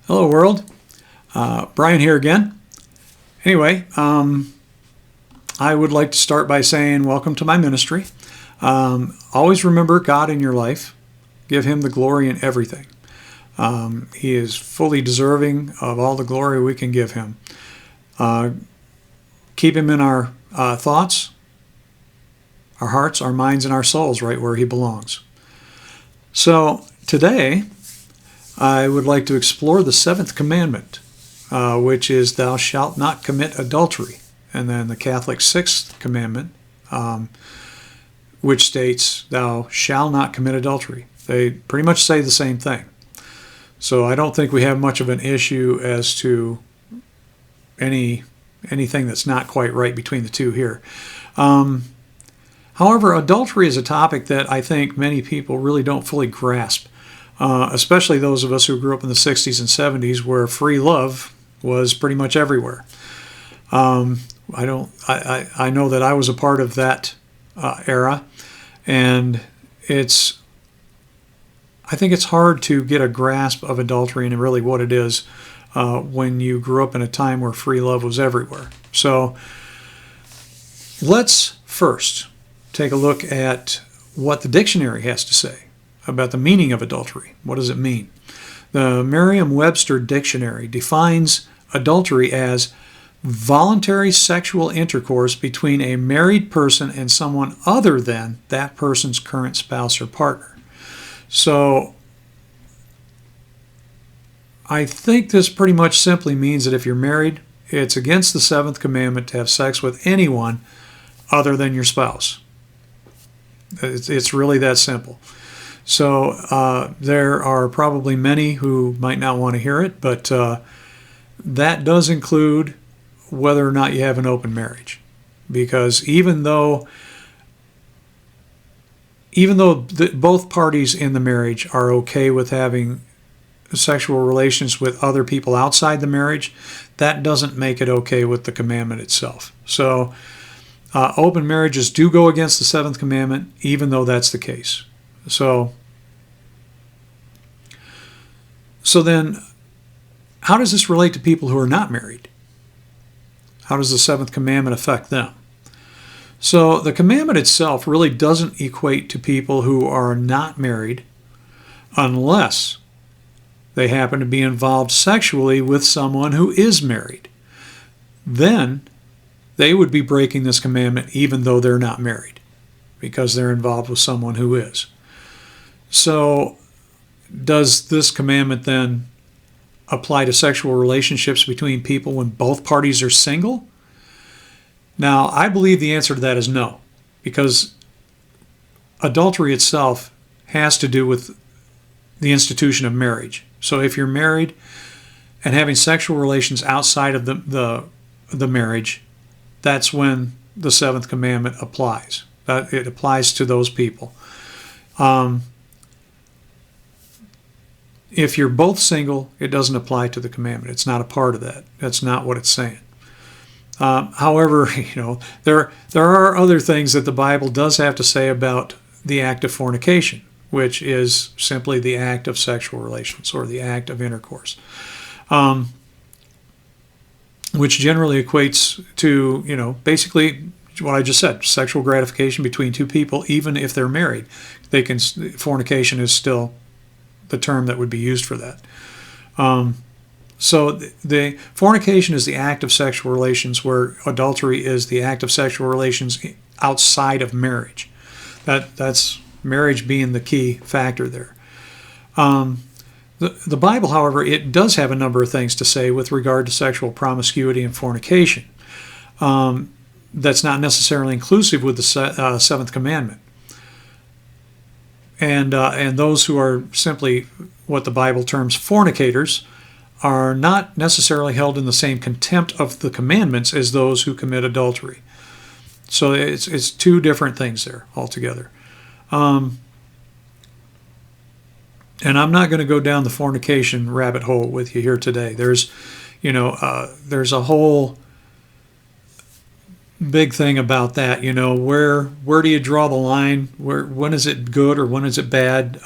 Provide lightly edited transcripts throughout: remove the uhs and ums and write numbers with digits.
Hello, world. Brian here again. Anyway, I would like to start by saying welcome to my ministry. Always remember God in your life. Give Him the glory in everything. He is fully deserving of all the glory we can give Him. Keep Him in our thoughts, our hearts, our minds, and our souls right where He belongs. So today, I would like to explore the seventh commandment, which is thou shalt not commit adultery. And then the Catholic sixth commandment, which states thou shalt not commit adultery. They pretty much say the same thing. So I don't think we have much of an issue as to anything that's not quite right between the two here. However, adultery is a topic that I think many people really don't fully grasp. Especially those of us who grew up in the 60s and 70s where free love was pretty much everywhere. I know that I was a part of that era, and I think it's hard to get a grasp of adultery and really what it is when you grew up in a time where free love was everywhere. So let's first take a look at what the dictionary has to say about the meaning of adultery. What does it mean? The Merriam-Webster dictionary defines adultery as voluntary sexual intercourse between a married person and someone other than that person's current spouse or partner. So I think this pretty much simply means that if you're married, it's against the seventh commandment to have sex with anyone other than your spouse. It's really that simple. So there are probably many who might not want to hear it, but that does include whether or not you have an open marriage. Because even though both parties in the marriage are okay with having sexual relations with other people outside the marriage, that doesn't make it okay with the commandment itself. So open marriages do go against the seventh commandment, even though that's the case. So then, how does this relate to people who are not married? How does the seventh commandment affect them? So the commandment itself really doesn't equate to people who are not married unless they happen to be involved sexually with someone who is married. Then they would be breaking this commandment even though they're not married, because they're involved with someone who is. So does this commandment then apply to sexual relationships between people when both parties are single? Now, I believe the answer to that is no, because adultery itself has to do with the institution of marriage. So if you're married and having sexual relations outside of the marriage, that's when the seventh commandment applies. It applies to those people. If you're both single, it doesn't apply to the commandment. It's not a part of that. That's not what it's saying. However, there are other things that the Bible does have to say about the act of fornication, which is simply the act of sexual relations or the act of intercourse, which generally equates to, basically what I just said, sexual gratification between two people, even if they're married. Fornication is still the term that would be used for that. So the fornication is the act of sexual relations, where adultery is the act of sexual relations outside of marriage. That's marriage being the key factor there. The Bible, however, it does have a number of things to say with regard to sexual promiscuity and fornication. That's not necessarily inclusive with the seventh commandment. And those who are simply what the Bible terms fornicators are not necessarily held in the same contempt of the commandments as those who commit adultery. So it's two different things there altogether. And I'm not going to go down the fornication rabbit hole with you here today. There's a whole big thing about that. Where do you draw the line? When is it good or when is it bad?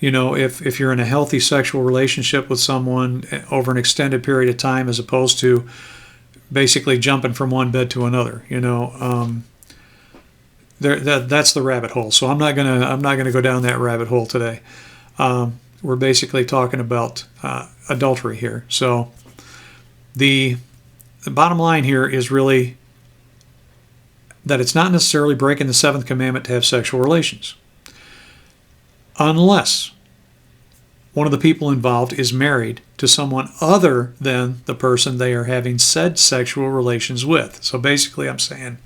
if you're in a healthy sexual relationship with someone over an extended period of time, as opposed to basically jumping from one bed to another, that's the rabbit hole. So I'm not gonna go down that rabbit hole today. We're basically talking about adultery here. So the bottom line here is really that it's not necessarily breaking the seventh commandment to have sexual relations, unless one of the people involved is married to someone other than the person they are having said sexual relations with. So basically I'm saying,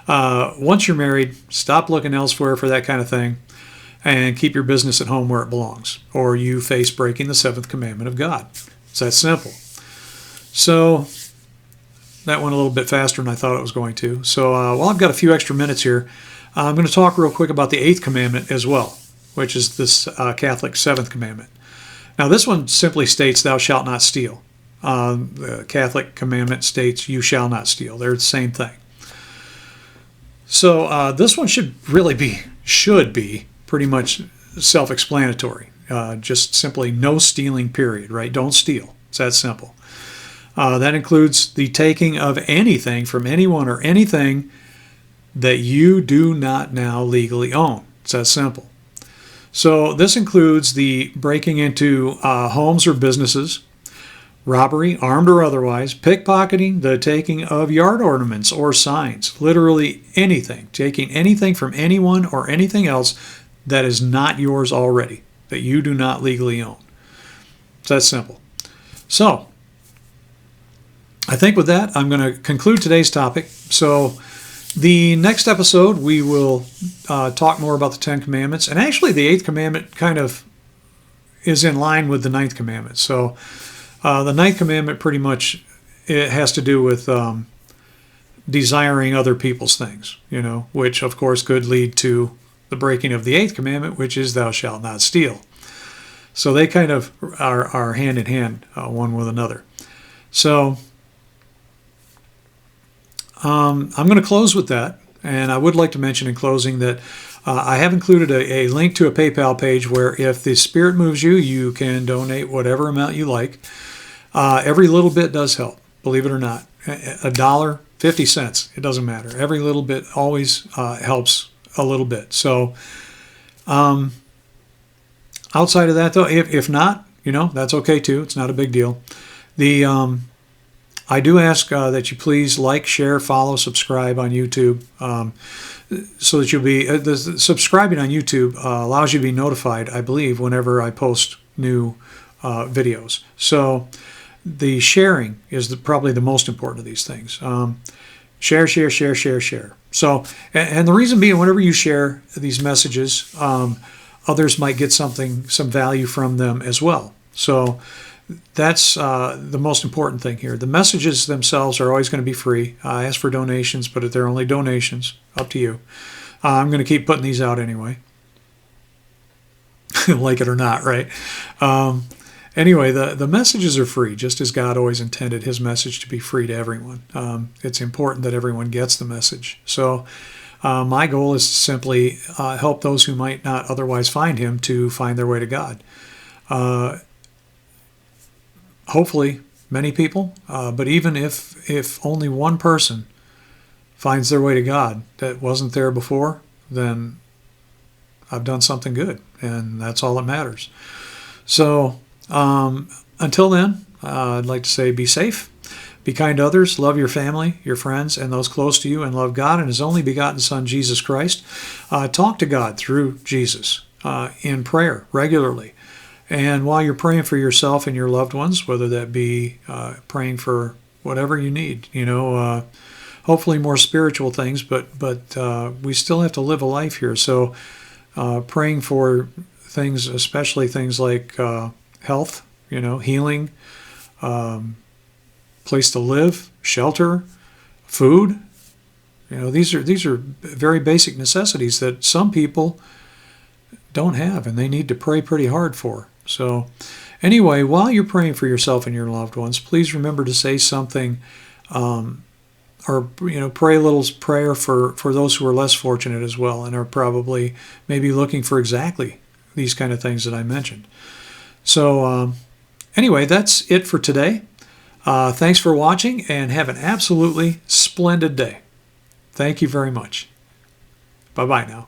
once you're married, stop looking elsewhere for that kind of thing and keep your business at home where it belongs, or you face breaking the seventh commandment of God. It's that simple. So that went a little bit faster than I thought it was going to. So while I've got a few extra minutes here, I'm going to talk real quick about the eighth commandment as well, which is this Catholic seventh commandment. Now this one simply states, thou shalt not steal. The Catholic commandment states, you shall not steal. They're the same thing. So this one should be pretty much self-explanatory. Just simply no stealing, period, right? Don't steal. It's that simple. That includes the taking of anything from anyone or anything that you do not now legally own. It's that simple. So this includes the breaking into homes or businesses, robbery, armed or otherwise, pickpocketing, the taking of yard ornaments or signs, literally anything, taking anything from anyone or anything else that is not yours already, that you do not legally own. It's that simple. So I think with that, I'm going to conclude today's topic. So the next episode, we will talk more about the Ten Commandments. And actually, the eighth commandment kind of is in line with the ninth commandment. So the ninth commandment pretty much, it has to do with desiring other people's things, which of course could lead to the breaking of the eighth commandment, which is thou shalt not steal. So they kind of are hand in hand, one with another. So I'm going to close with that, and I would like to mention in closing that I have included a link to a PayPal page where if the Spirit moves you, you can donate whatever amount you like. Every little bit does help, believe it or not. $1, 50 cents, it doesn't matter. Every little bit always helps a little bit. So outside of that, though, if not, that's okay too. It's not a big deal. I do ask that you please like, share, follow, subscribe on YouTube, so that you'll be subscribing on YouTube allows you to be notified, I believe, whenever I post new videos. So the sharing is probably the most important of these things. Share, share, share, share, share. So, and the reason being, whenever you share these messages, others might get some value from them as well. So that's the most important thing here. The messages themselves are always going to be free. I ask for donations, but they're only donations. Up to you. I'm going to keep putting these out anyway. Like it or not, right? Anyway, the messages are free, just as God always intended his message to be free to everyone. It's important that everyone gets the message. So my goal is to simply help those who might not otherwise find him to find their way to God. Hopefully, many people, but even if only one person finds their way to God that wasn't there before, then I've done something good, and that's all that matters. So until then, I'd like to say be safe, be kind to others, love your family, your friends, and those close to you, and love God and his only begotten Son, Jesus Christ. Talk to God through Jesus in prayer regularly. And while you're praying for yourself and your loved ones, whether that be praying for whatever you need, hopefully more spiritual things, but we still have to live a life here. So praying for things, especially things like health, healing, place to live, shelter, food. These are very basic necessities that some people don't have, and they need to pray pretty hard for. So anyway, while you're praying for yourself and your loved ones, please remember to say something or pray a little prayer for those who are less fortunate as well and are probably maybe looking for exactly these kind of things that I mentioned. So anyway, that's it for today. Thanks for watching, and have an absolutely splendid day. Thank you very much. Bye-bye now.